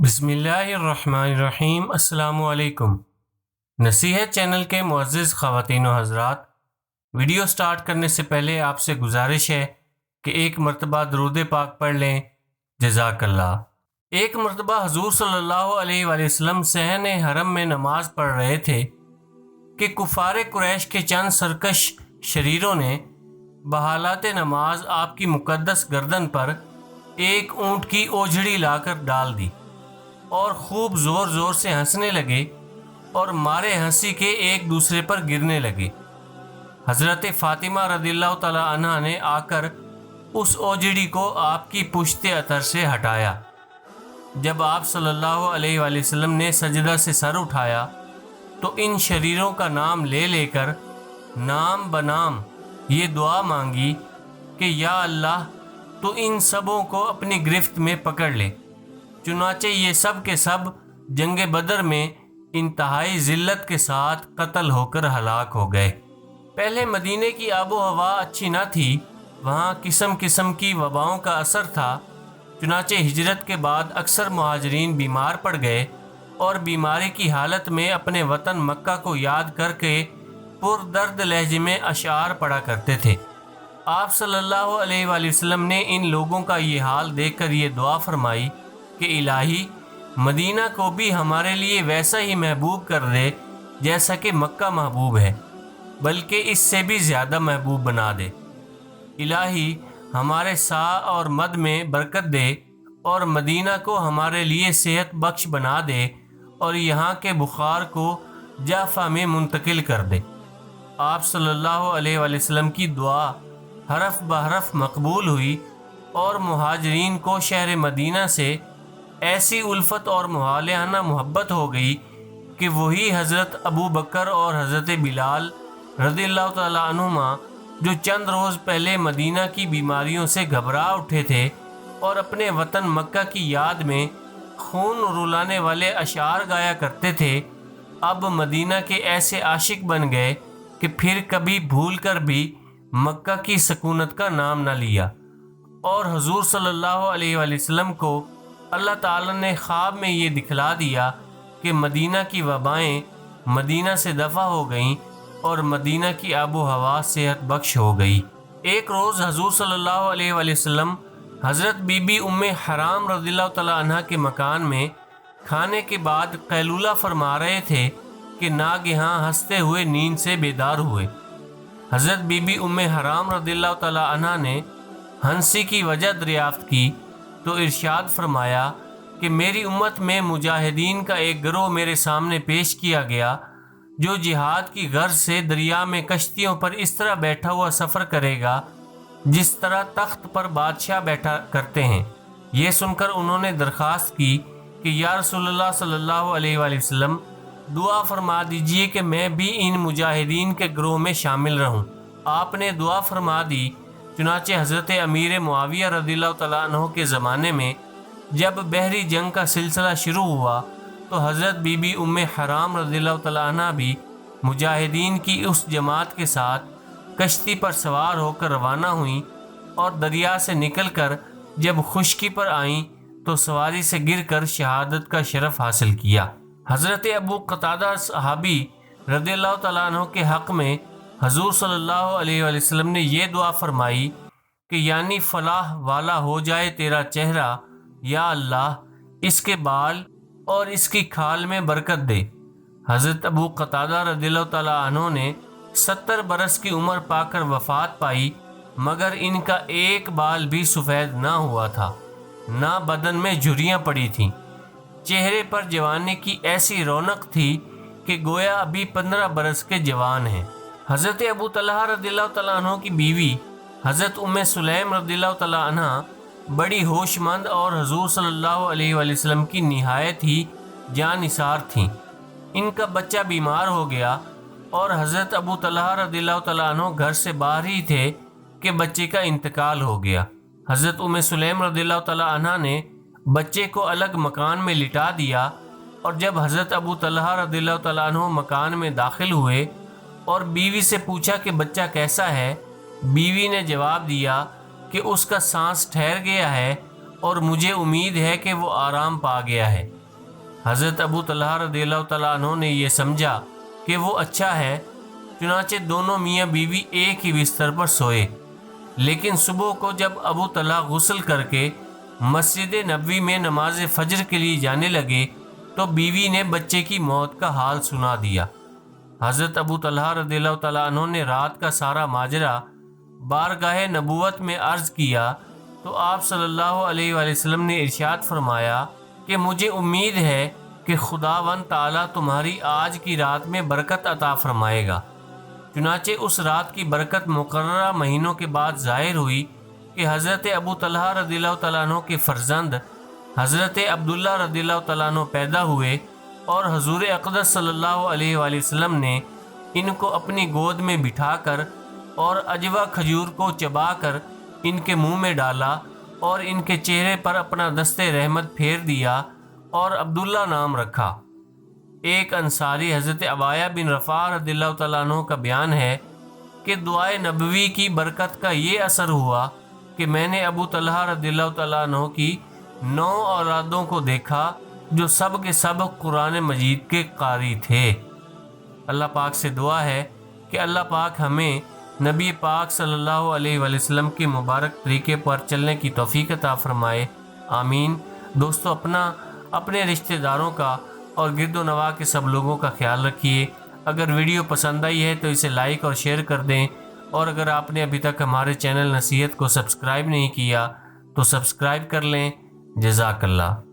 بسم اللہ الرحمن الرحیم۔ السلام علیکم۔ نصیحت چینل کے معزز خواتین و حضرات، ویڈیو سٹارٹ کرنے سے پہلے آپ سے گزارش ہے کہ ایک مرتبہ درود پاک پڑھ لیں۔ جزاک اللہ۔ ایک مرتبہ حضور صلی اللہ علیہ وآلہ وسلم صحن حرم میں نماز پڑھ رہے تھے کہ کفار قریش کے چند سرکش شریروں نے بحالات نماز آپ کی مقدس گردن پر ایک اونٹ کی اوجھڑی لا کر ڈال دی اور خوب زور زور سے ہنسنے لگے اور مارے ہنسی کے ایک دوسرے پر گرنے لگے۔ حضرت فاطمہ رضی اللہ تعالی عنہ نے آ کر اس اوجڑی کو آپ کی پشت اثر سے ہٹایا۔ جب آپ صلی اللہ علیہ وآلہ وسلم نے سجدہ سے سر اٹھایا تو ان شریروں کا نام لے لے کر نام بنام یہ دعا مانگی کہ یا اللہ تو ان سبوں کو اپنی گرفت میں پکڑ لے۔ چنانچہ یہ سب کے سب جنگ بدر میں انتہائی ذلت کے ساتھ قتل ہو کر ہلاک ہو گئے۔ پہلے مدینے کی آب و ہوا اچھی نہ تھی، وہاں قسم قسم کی وباؤں کا اثر تھا۔ چنانچہ ہجرت کے بعد اکثر مہاجرین بیمار پڑ گئے اور بیماری کی حالت میں اپنے وطن مکہ کو یاد کر کے پر درد لہجے میں اشعار پڑھا کرتے تھے۔ آپ صلی اللہ علیہ وآلہ وسلم نے ان لوگوں کا یہ حال دیکھ کر یہ دعا فرمائی کہ الہی مدینہ کو بھی ہمارے لیے ویسا ہی محبوب کر دے جیسا کہ مکہ محبوب ہے، بلکہ اس سے بھی زیادہ محبوب بنا دے۔ الہی ہمارے سا اور مد میں برکت دے اور مدینہ کو ہمارے لیے صحت بخش بنا دے اور یہاں کے بخار کو جعفہ میں منتقل کر دے۔ آپ صلی اللہ علیہ وآلہ وسلم کی دعا حرف بحرف مقبول ہوئی اور مہاجرین کو شہر مدینہ سے ایسی الفت اور مہالہانہ محبت ہو گئی کہ وہی حضرت ابو بکر اور حضرت بلال رضی اللہ تعالی عنہما جو چند روز پہلے مدینہ کی بیماریوں سے گھبرا اٹھے تھے اور اپنے وطن مکہ کی یاد میں خون رلانے والے اشعار گایا کرتے تھے، اب مدینہ کے ایسے عاشق بن گئے کہ پھر کبھی بھول کر بھی مکہ کی سکونت کا نام نہ لیا۔ اور حضور صلی اللہ علیہ وآلہ وسلم کو اللہ تعالیٰ نے خواب میں یہ دکھلا دیا کہ مدینہ کی وبائیں مدینہ سے دفع ہو گئیں اور مدینہ کی آب و ہوا صحت بخش ہو گئی۔ ایک روز حضور صلی اللہ علیہ وآلہ وسلم حضرت بی بی ام حرام رضی اللہ تعالی عنہ کے مکان میں کھانے کے بعد قیلولہ فرما رہے تھے کہ ناگہاں ہنستے ہوئے نیند سے بیدار ہوئے۔ حضرت بی بی ام حرام رضی اللہ تعالی عنہ نے ہنسی کی وجہ دریافت کی تو ارشاد فرمایا کہ میری امت میں مجاہدین کا ایک گروہ میرے سامنے پیش کیا گیا جو جہاد کی غرض سے دریا میں کشتیوں پر اس طرح بیٹھا ہوا سفر کرے گا جس طرح تخت پر بادشاہ بیٹھا کرتے ہیں۔ یہ سن کر انہوں نے درخواست کی کہ یا رسول اللہ صلی اللہ علیہ وآلہ وسلم دعا فرما دیجئے کہ میں بھی ان مجاہدین کے گروہ میں شامل رہوں۔ آپ نے دعا فرما دی۔ چنانچہ حضرت امیر معاویہ رضی اللہ تعالیٰ عنہ کے زمانے میں جب بحری جنگ کا سلسلہ شروع ہوا تو حضرت بی بی ام حرام رضی اللہ تعالیٰ عنہ بھی مجاہدین کی اس جماعت کے ساتھ کشتی پر سوار ہو کر روانہ ہوئیں اور دریا سے نکل کر جب خشکی پر آئیں تو سواری سے گر کر شہادت کا شرف حاصل کیا۔ حضرت ابو قتادہ صحابی رضی اللہ تعالیٰ عنہ کے حق میں حضور صلی اللہ علیہ وآلہ وسلم نے یہ دعا فرمائی کہ یعنی فلاح والا ہو جائے تیرا چہرہ، یا اللہ اس کے بال اور اس کی کھال میں برکت دے۔ حضرت ابو قتادہ رضی اللہ تعالیٰ عنہ نے 70 برس کی عمر پا کر وفات پائی، مگر ان کا ایک بال بھی سفید نہ ہوا تھا، نہ بدن میں جھریاں پڑی تھیں۔ چہرے پر جوانی کی ایسی رونق تھی کہ گویا ابھی 15 برس کے جوان ہیں۔ حضرت ابو طلحہ رضی اللہ تعالیٰ عنہ کی بیوی حضرت ام سلیم رضی اللہ تعالیٰ عنہ بڑی ہوش مند اور حضور صلی اللہ علیہ وآلہ وسلم کی نہایت ہی جاں نثار تھیں۔ ان کا بچہ بیمار ہو گیا اور حضرت ابو طلحہ رضی اللہ تعالیٰ عنہ گھر سے باہر ہی تھے کہ بچے کا انتقال ہو گیا۔ حضرت ام سلیم رضی اللہ تعالیٰ عنہ نے بچے کو الگ مکان میں لٹا دیا اور جب حضرت ابو طلحہ رضی اللہ تعالیٰ عنہ مکان میں داخل ہوئے اور بیوی سے پوچھا کہ بچہ کیسا ہے، بیوی نے جواب دیا کہ اس کا سانس ٹھہر گیا ہے اور مجھے امید ہے کہ وہ آرام پا گیا ہے۔ حضرت ابو طلحہ رضی اللہ تعالیٰ عنہ نے یہ سمجھا کہ وہ اچھا ہے، چنانچہ دونوں میاں بیوی ایک ہی بستر پر سوئے۔ لیکن صبح کو جب ابو طلحہ غسل کر کے مسجد نبوی میں نماز فجر کے لیے جانے لگے تو بیوی نے بچے کی موت کا حال سنا دیا۔ حضرت ابو طلحہ رضی اللہ تعالیٰ عنہ نے رات کا سارا ماجرا بارگاہ نبوت میں عرض کیا تو آپ صلی اللہ علیہ وآلہ وسلم نے ارشاد فرمایا کہ مجھے امید ہے کہ خداوند تعالیٰ تمہاری آج کی رات میں برکت عطا فرمائے گا۔ چنانچہ اس رات کی برکت مقررہ مہینوں کے بعد ظاہر ہوئی کہ حضرت ابو طلحہ رضی اللہ تعالیٰ عنہ کے فرزند حضرت عبداللہ رضی اللہ تعالیٰ عنہ پیدا ہوئے اور حضور اقدس صلی اللہ علیہ وآلہ وسلم نے ان کو اپنی گود میں بٹھا کر اور عجوہ کھجور کو چبا کر ان کے منہ میں ڈالا اور ان کے چہرے پر اپنا دست رحمت پھیر دیا اور عبداللہ نام رکھا۔ ایک انصاری حضرت عبایہ بن رفاع رضی اللہ تعالیٰ عنہ کا بیان ہے کہ دعائے نبوی کی برکت کا یہ اثر ہوا کہ میں نے ابو طلحہ رضی اللہ تعالیٰ عنہ کی 9 اولادوں کو دیکھا جو سب کے سب قرآن مجید کے قاری تھے۔ اللہ پاک سے دعا ہے کہ اللہ پاک ہمیں نبی پاک صلی اللہ علیہ وآلہ وسلم کے مبارک طریقے پر چلنے کی توفیق عطا فرمائے، آمین۔ دوستو، اپنے رشتہ داروں کا اور گرد و نواح کے سب لوگوں کا خیال رکھیے۔ اگر ویڈیو پسند آئی ہے تو اسے لائک اور شیئر کر دیں، اور اگر آپ نے ابھی تک ہمارے چینل نصیحت کو سبسکرائب نہیں کیا تو سبسکرائب کر لیں۔ جزاک اللہ۔